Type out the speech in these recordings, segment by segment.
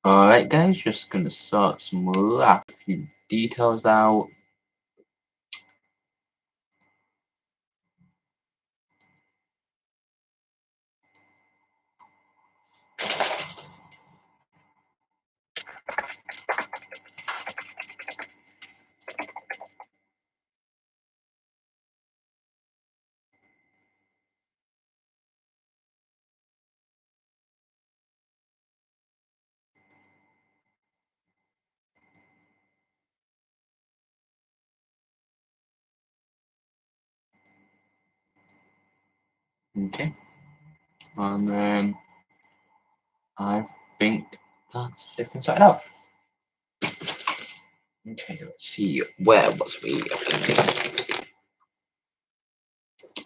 Alright guys, just gonna sort some last few details out. Okay, and then I think that's everything sorted out. Okay, let's see, where was we?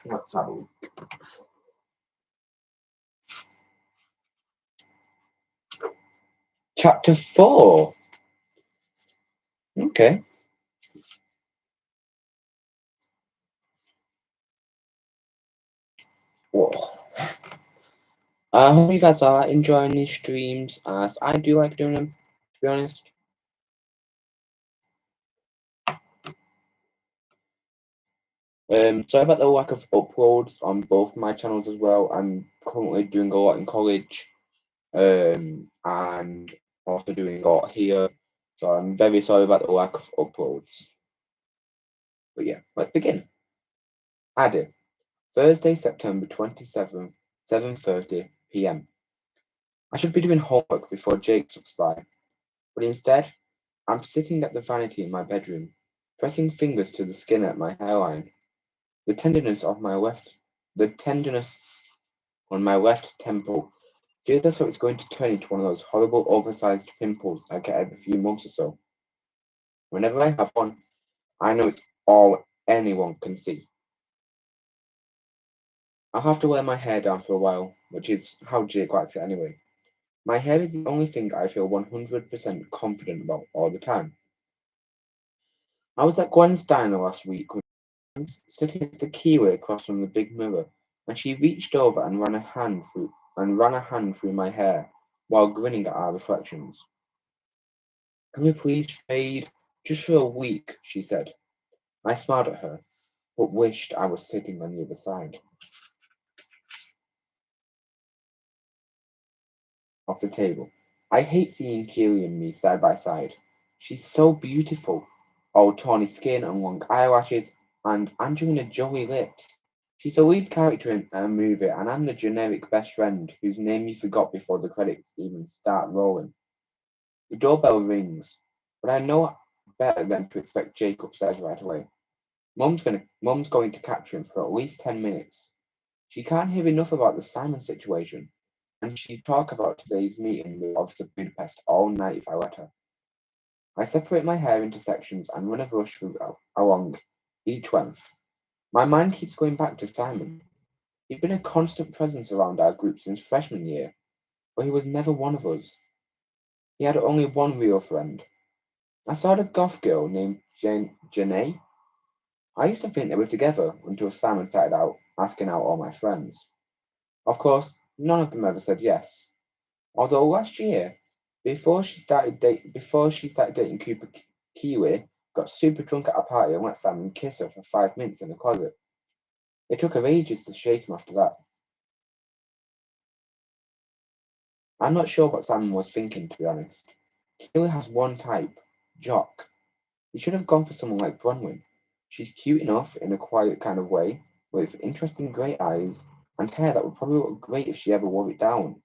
Let's have a look. Chapter 4. Okay. Whoa. I hope you guys are enjoying these streams as I do like doing them, to be honest. Sorry about the lack of uploads on both my channels as well. I'm currently doing a lot in college, and also doing a lot here. So I'm very sorry about the lack of uploads. But yeah, let's begin. Added, Thursday, September 27th, 7:30 p.m. I should be doing homework before Jake stops by, but instead, I'm sitting at the vanity in my bedroom, pressing fingers to the skin at my hairline. The tenderness on my left temple feels as though it's going to turn into one of those horrible oversized pimples I get every few months or so. Whenever I have one, I know it's all anyone can see. I'll have to wear my hair down for a while, which is how Jake likes it anyway. My hair is the only thing I feel 100% confident about all the time. I was at Gwen's diner last week with friends, sitting next to Kiwi across from the big mirror, and she reached over and ran a hand through my hair while grinning at our reflections. Can we please trade just for a week? She said. I smiled at her, but wished I was sitting on the other side of the table. I hate seeing Keely and me side by side. She's so beautiful. All tawny skin and long eyelashes and Angelina Jolie lips. She's a lead character in a movie, and I'm the generic best friend whose name you forgot before the credits even start rolling. The doorbell rings, but I know better than to expect Jake upstairs right away. Mum's going to capture him for at least 10 minutes. She can't hear enough about the Simon situation, and she'd talk about today's meeting with Officer Budapest all night if I let her. I separate my hair into sections and run a brush along each length. My mind keeps going back to Simon. He'd been a constant presence around our group since freshman year, but he was never one of us. He had only one real friend. I saw a goth girl named Janae. I used to think they were together until Simon started out asking out all my friends. Of course, none of them ever said yes. Although last year, before she started dating Cooper Kiwi, got super drunk at a party and let Simon kiss her for 5 minutes in the closet. It took her ages to shake him after that. I'm not sure what Simon was thinking, to be honest. Kiwi has one type, jock. He should have gone for someone like Bronwyn. She's cute enough in a quiet kind of way, with interesting grey eyes and hair that would probably look great if she ever wore it down.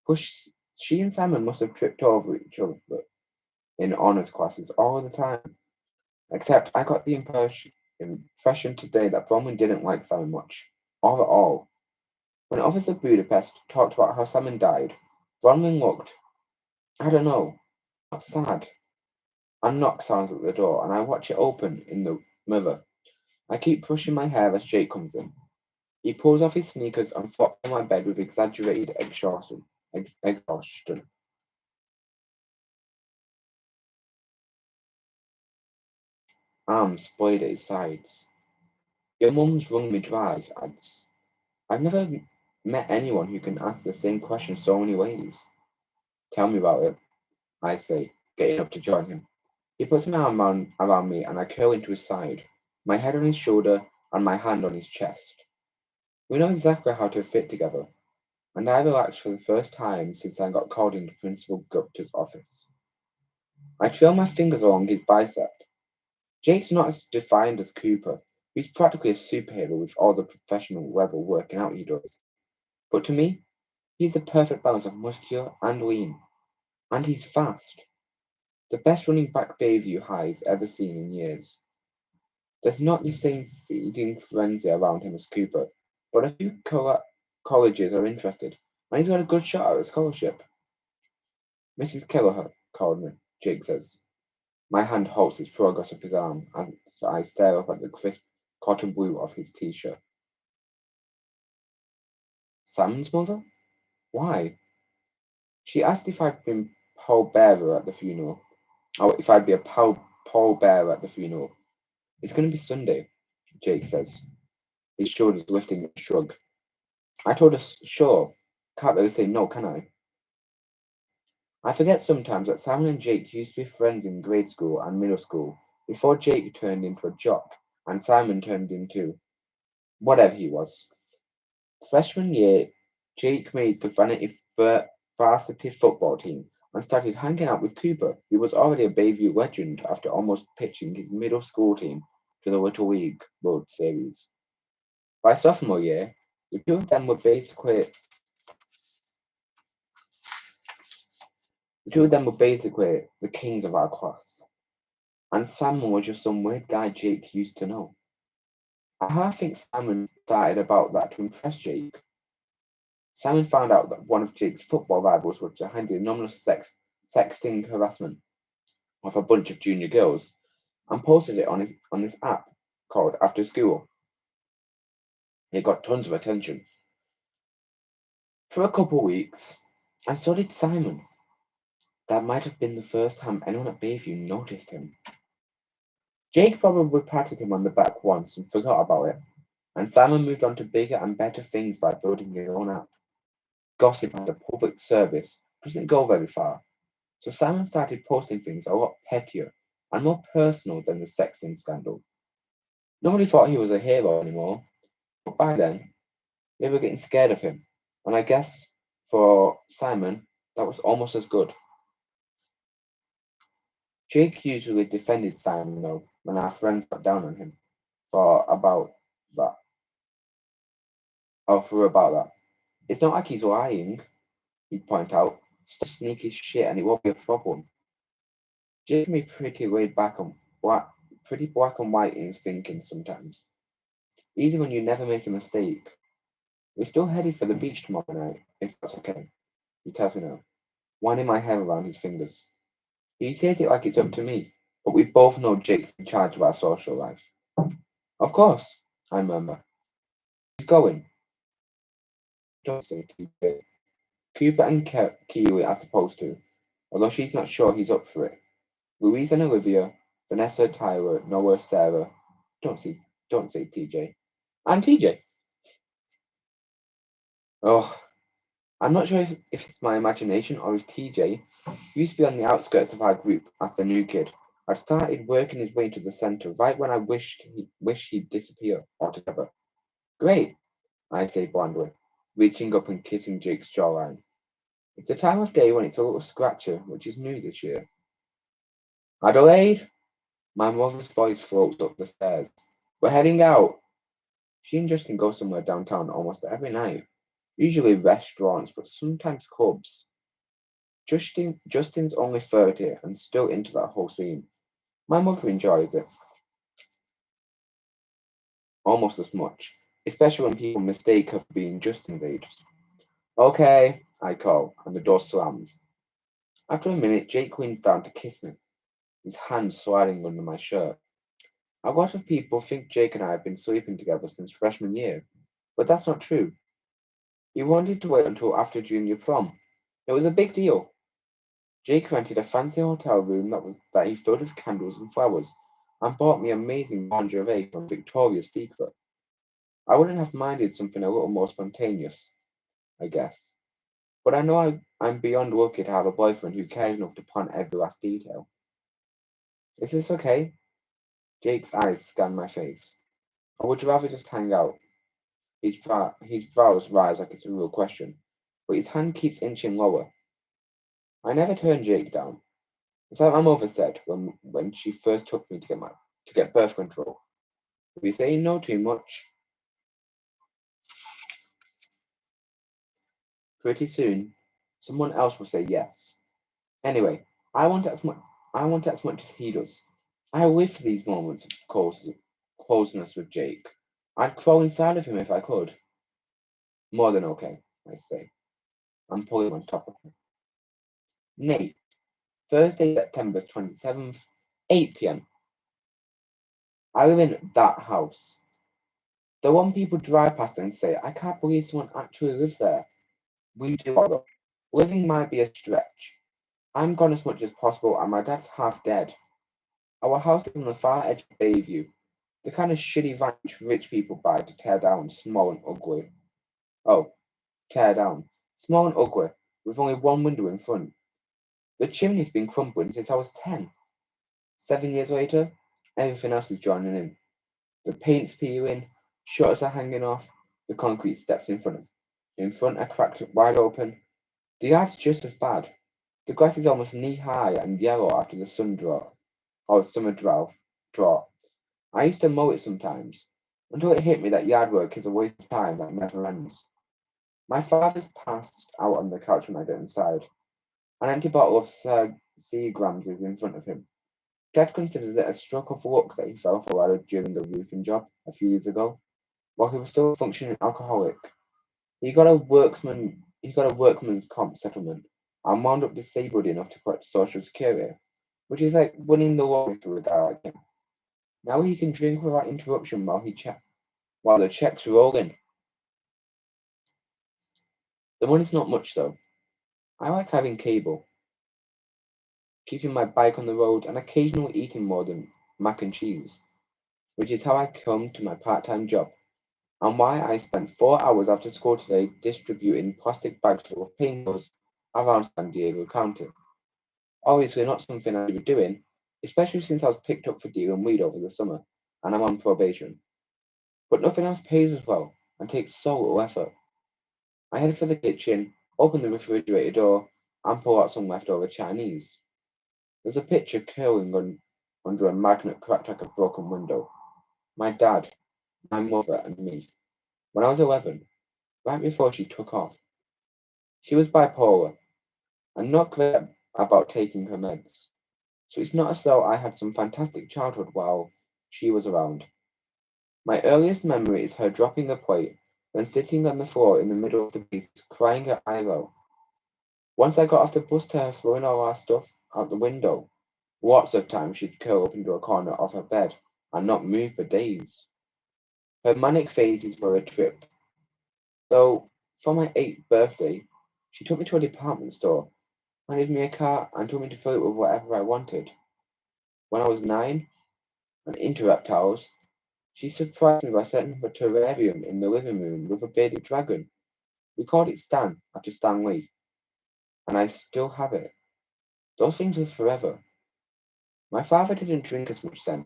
Plus, she and Simon must have tripped over each other in honours classes all the time. Except I got the impression today that Bronwyn didn't like Simon much, or at all. When Officer Budapest talked about how Simon died, Bronwyn looked, I don't know, not sad. A knock sounds at the door, and I watch it open in the mirror. I keep brushing my hair as Jake comes in. He pulls off his sneakers and flops on my bed with exaggerated exhaustion. Arms splayed at his sides. Your mum's wrung me dry, adds. I've never met anyone who can answer the same question so many ways. Tell me about it. I say, getting up to join him. He puts my arm around me and I curl into his side, my head on his shoulder and my hand on his chest. We know exactly how to fit together, and I relaxed for the first time since I got called into Principal Gupta's office. I trail my fingers along his bicep. Jake's not as defined as Cooper. He's practically a superhero with all the professional level working out he does. But to me, he's the perfect balance of muscular and lean. And he's fast. The best running back Bayview High's ever seen in years. There's not the same feeding frenzy around him as Cooper, but a few colleges are interested, and he's got a good shot at a scholarship. Mrs. Kelleher called me, Jake says. My hand halts his progress of his arm as I stare up at the crisp cotton blue of his t-shirt. Sam's mother? Why? She asked if I'd been pallbearer at the funeral. Oh, if I'd be a pallbearer at the funeral. It's going to be Sunday, Jake says, his shoulders lifting in a shrug. I told her, sure. Can't really say no, can I? I forget sometimes that Simon and Jake used to be friends in grade school and middle school before Jake turned into a jock and Simon turned into whatever he was. Freshman year, Jake made the varsity football team and started hanging out with Cooper, who was already a Bayview legend after almost pitching his middle school team to the Little League World Series. By sophomore year, the two of them were basically the kings of our class, and Simon was just some weird guy Jake used to know. I think Simon started about that to impress Jake. Simon found out that one of Jake's football rivals was behind the anonymous sexting harassment of a bunch of junior girls and posted it on this app called After School. It got tons of attention for a couple of weeks, and so did Simon. That might have been the first time anyone at Bayview noticed him. Jake probably patted him on the back once and forgot about it, and Simon moved on to bigger and better things by building his own app. Gossip as a public service doesn't go very far, so Simon started posting things a lot pettier and more personal than the sexting scandal. Nobody thought he was a hero anymore, but by then, they were getting scared of him, and I guess for Simon, that was almost as good. Jake usually defended Simon though when our friends got down on him for about that. For about that. It's not like he's lying, he'd point out. Stuff sneaky shit and it won't be a problem. Jake can be pretty black and white in his thinking sometimes. Easy when you never make a mistake. We're still headed for the beach tomorrow night, if that's okay. He tells me now, winding my hair around his fingers. He says it like it's up to me, but we both know Jake's in charge of our social life. Of course, I murmur. He's going. Don't say TJ. Cooper and Kiwi are supposed to, although she's not sure he's up for it. Louise and Olivia, Vanessa, Tyler, Noah, Sarah. Don't say TJ. And TJ. Oh, I'm not sure if it's my imagination or if TJ, who used to be on the outskirts of our group as the new kid, had started working his way into the centre right when I wish he'd disappear altogether. Great, I say blandly, reaching up and kissing Jake's jawline. It's a time of day when it's a little scratcher, which is new this year. Adelaide? My mother's voice floats up the stairs. We're heading out. She and Justin go somewhere downtown almost every night. Usually restaurants, but sometimes clubs. Justin's only 30 and still into that whole scene. My mother enjoys it almost as much, especially when people mistake her for being Justin's age. Okay, I call, and the door slams. After a minute, Jake leans down to kiss me, his hand sliding under my shirt. A lot of people think Jake and I have been sleeping together since freshman year, but that's not true. He wanted to wait until after junior prom. It was a big deal. Jake rented a fancy hotel room that he filled with candles and flowers, and bought me amazing lingerie from Victoria's Secret. I wouldn't have minded something a little more spontaneous, I guess. But I know I'm beyond lucky to have a boyfriend who cares enough to plan every last detail. Is this okay? Jake's eyes scan my face. Or would you rather just hang out? His brows rise like it's a real question, but his hand keeps inching lower. I never turned Jake down. It's like my mother said when she first took me to get birth control. If you say no too much, pretty soon someone else will say yes. Anyway, I want it as much as he does. I live for these moments of closeness with Jake. I'd crawl inside of him if I could. More than okay, I say. I'm pulling on top of him. Nate, Thursday, September 27th, 8 p.m. I live in that house. The one people drive past and say, I can't believe someone actually lives there. We do, although. Living might be a stretch. I'm gone as much as possible, and my dad's half dead. Our house is on the far edge of Bayview, the kind of shitty ranch rich people buy to tear down small and ugly. Oh, tear down. Small and ugly, with only one window in front. The chimney's been crumbling since I was 10. 7 years later, everything else is joining in. The paint's peeling, shutters are hanging off, the concrete steps in front are cracked wide open. The yard's just as bad. The grass is almost knee high and yellow after the summer drought. I used to mow it sometimes, until it hit me that yard work is a waste of time that never ends. My father's passed out on the couch when I get inside. An empty bottle of Seagrams is in front of him. Dad considers it a stroke of luck that he fell for while during the roofing job a few years ago, while he was still a functioning alcoholic. He got a workman's comp settlement and wound up disabled enough to collect social security, which is like winning the lottery for a guy like him. Now he can drink without interruption while the checks roll in. The money's not much though. I like having cable, keeping my bike on the road, and occasionally eating more than mac and cheese, which is how I come to my part-time job, and why I spent 4 hours after school today distributing plastic bags full of painkillers around San Diego County. Obviously not something I should be doing, especially since I was picked up for dealing weed over the summer, and I'm on probation. But nothing else pays as well, and takes so little effort. I head for the kitchen, open the refrigerator door, and pull out some leftover Chinese. There's a picture under a magnet cracked like a broken window. My dad, my mother, and me. When I was 11, right before she took off. She was bipolar and not great about taking her meds. So it's not as though I had some fantastic childhood while she was around. My earliest memory is her dropping a plate, then sitting on the floor in the middle of the piece, crying her eyes out. Once I got off the bus to her throwing all our stuff out the window, lots of times she'd curl up into a corner of her bed and not move for days. Her manic phases were a trip, though for my 8th birthday, she took me to a department store, handed me a cart, and told me to fill it with whatever I wanted. When I was 9, and into reptiles, she surprised me by setting up a terrarium in the living room with a bearded dragon. We called it Stan after Stan Lee, and I still have it. Those things were forever. My father didn't drink as much then,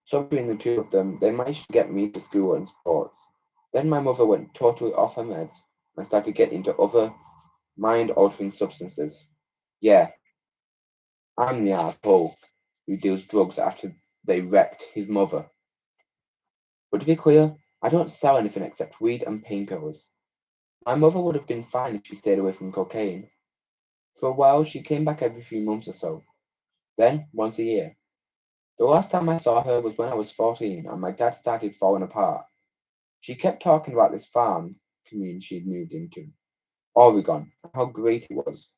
so between the two of them, they managed to get me to school and sports. Then my mother went totally off her meds and started getting into other mind-altering substances. Yeah, I'm the asshole who deals drugs after they wrecked his mother. But to be clear, I don't sell anything except weed and painkillers. My mother would have been fine if she stayed away from cocaine. For a while, she came back every few months or so, then once a year. The last time I saw her was when I was 14 and my dad started falling apart. She kept talking about this farm community she'd moved into, Oregon, and how great it was.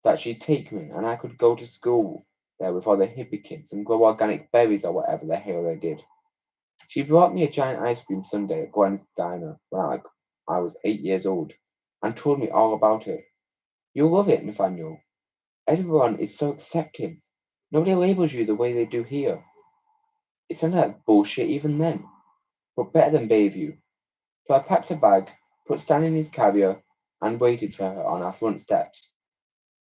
That she'd take me and I could go to school there with all the hippie kids and grow organic berries or whatever the hell they did. She brought me a giant ice cream sundae at Gwen's diner when I was 8 years old and told me all about it. You'll love it, Nathaniel. Everyone is so accepting. Nobody labels you the way they do here. It sounded like bullshit even then, but better than Bayview. So I packed a bag, put Stan in his carrier, and waited for her on our front steps.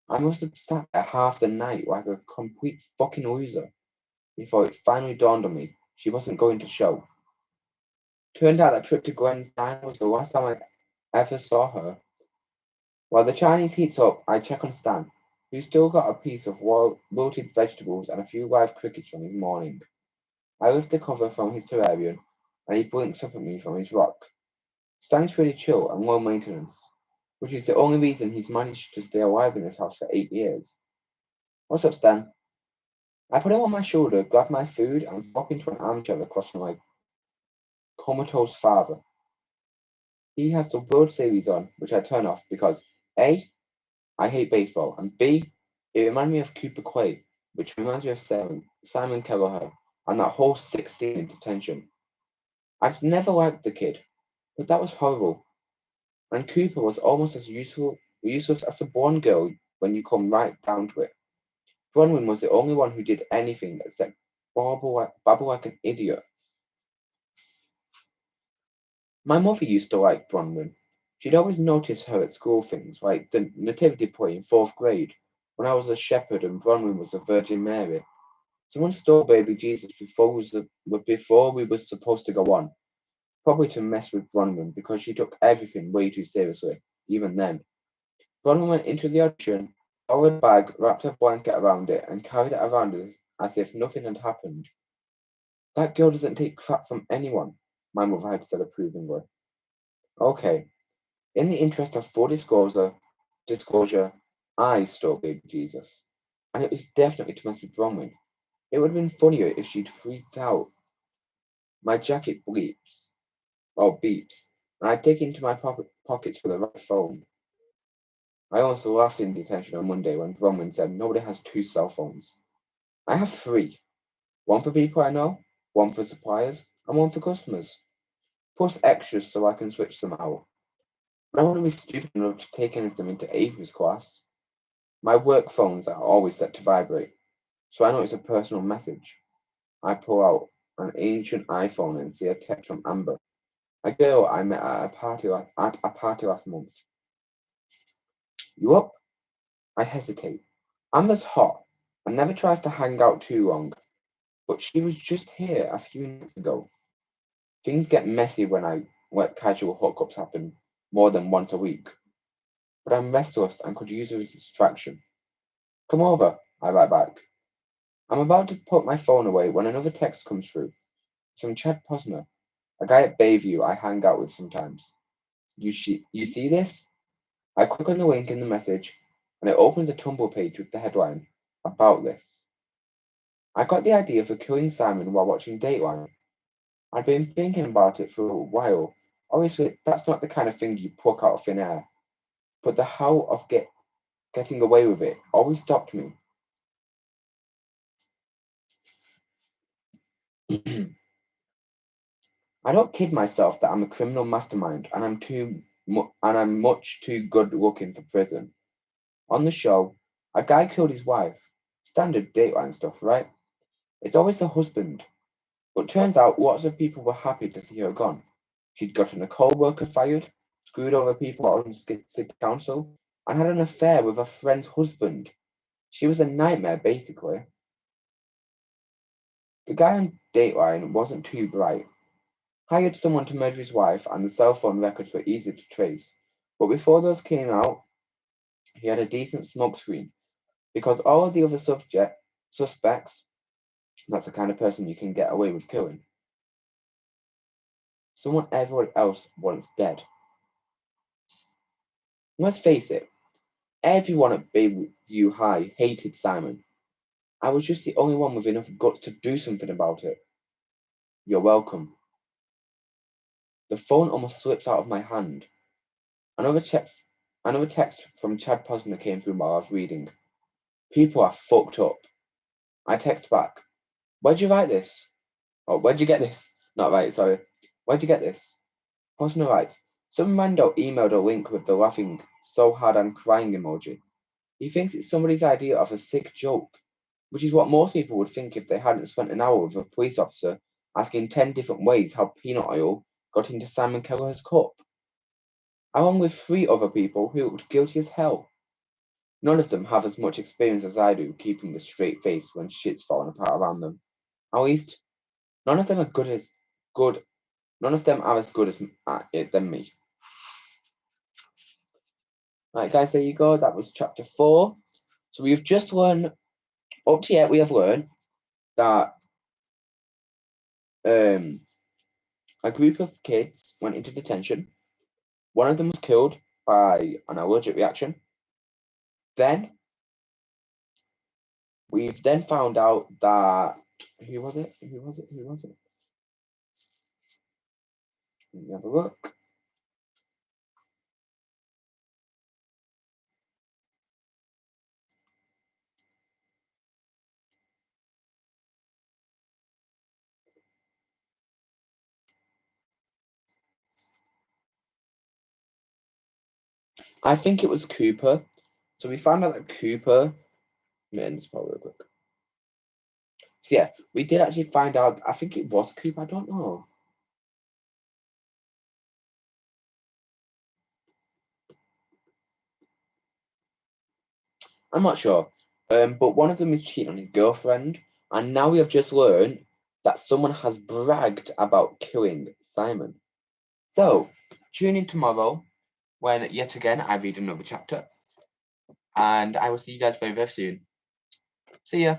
I must have sat there half the night like a complete fucking loser before it finally dawned on me she wasn't going to show. Turned out that trip to Gwen's diner was the last time I ever saw her. While the Chinese heats up, I check on Stan, who's still got a piece of wilted vegetables and a few live crickets from his morning. I lift the cover from his terrarium, and he blinks up at me from his rock. Stan's pretty chill and low maintenance, which is the only reason he's managed to stay alive in this house for 8 years. What's up, Stan? I put him on my shoulder, grab my food, and flop into an armchair across from my comatose father. He has the World Series on, which I turn off because A, I hate baseball, and B, it reminded me of Cooper Clay, which reminds me of Simon Kelleher, and that whole 16 in detention. I'd never liked the kid, but that was horrible. And Cooper was almost as useless as the blonde girl when you come right down to it. Bronwyn was the only one who did anything except babble like an idiot. My mother used to like Bronwyn. She'd always notice her at school things, like the nativity play in fourth grade, when I was a shepherd and Bronwyn was the Virgin Mary. Someone stole baby Jesus before we were supposed to go on, probably to mess with Bronwyn because she took everything way too seriously, even then. Bronwyn went into the audition, borrowed a bag, wrapped a blanket around it, and carried it around as if nothing had happened. That girl doesn't take crap from anyone, my mother had said approvingly. Okay, in the interest of full disclosure, I stole baby Jesus. And it was definitely to mess with Bronwyn. It would have been funnier if she'd freaked out. My jacket beeps, and I dig into my pockets for the right phone. I also laughed in detention on Monday when Bronwyn said nobody has two cell phones. I have three. One for people I know, one for suppliers, and one for customers. Plus extras so I can switch them out. But I wouldn't be stupid enough to take any of them into Avery's class. My work phones are always set to vibrate, so I know it's a personal message. I pull out an ancient iPhone and see a text from Amber, a girl I met at a party last month. You up? I hesitate. Amber's hot and never tries to hang out too long, but she was just here a few nights ago. Things get messy when I let casual hookups happen more than once a week, but I'm restless and could use a distraction. Come over, I write back. I'm about to put my phone away when another text comes through. It's from Chad Posner, a guy at Bayview I hang out with sometimes. You see this? I click on the link in the message, and it opens a Tumblr page with the headline, About This. I got the idea for killing Simon while watching Dateline. I'd been thinking about it for a while. Obviously, that's not the kind of thing you pluck out of thin air, but the how of getting away with it always stopped me. I don't kid myself that I'm a criminal mastermind and I'm much too good looking for prison. On the show, a guy killed his wife. Standard Dateline stuff, right? It's always the husband. But turns out lots of people were happy to see her gone. She'd gotten a co-worker fired, screwed over people on city council, and had an affair with a friend's husband. She was a nightmare, basically. The guy on Dateline wasn't too bright. Hired someone to murder his wife, and the cell phone records were easy to trace. But before those came out, he had a decent smokescreen because all of the other suspects, that's the kind of person you can get away with killing. Someone everyone else wants dead. Let's face it, everyone at Bayview High hated Simon. I was just the only one with enough guts to do something about it. You're welcome. The phone almost slips out of my hand. Another text, another text from Chad Posner came through while I was reading. People are fucked up. I text back. Where'd you write this? Oh, where'd you get this? Not right, sorry. Where'd you get this? Posner writes, some rando emailed a link with the laughing so hard I'm crying emoji. He thinks it's somebody's idea of a sick joke, which is what most people would think if they hadn't spent an hour with a police officer asking 10 different ways how peanut oil got into Simon Keller's cup, along with 3 other people who looked guilty as hell. None of them have as much experience as I do keeping a straight face when shit's falling apart around them. At least, none of them are good. None of them are as good at it than me. Right, guys, there you go. That was chapter 4. So we've just learned, up to yet, we have learned that a group of kids went into detention. One of them was killed by an allergic reaction. Then we've then found out that who was it? Let me have a look. I think it was Cooper. So we found out that Cooper. Let me end this part real quick. So yeah, we did actually find out. I think it was Cooper. I don't know. I'm not sure. But one of them is cheating on his girlfriend, and now we have just learned that someone has bragged about killing Simon. So tune in tomorrow when yet again I read another chapter, and I will see you guys very, very soon. See ya.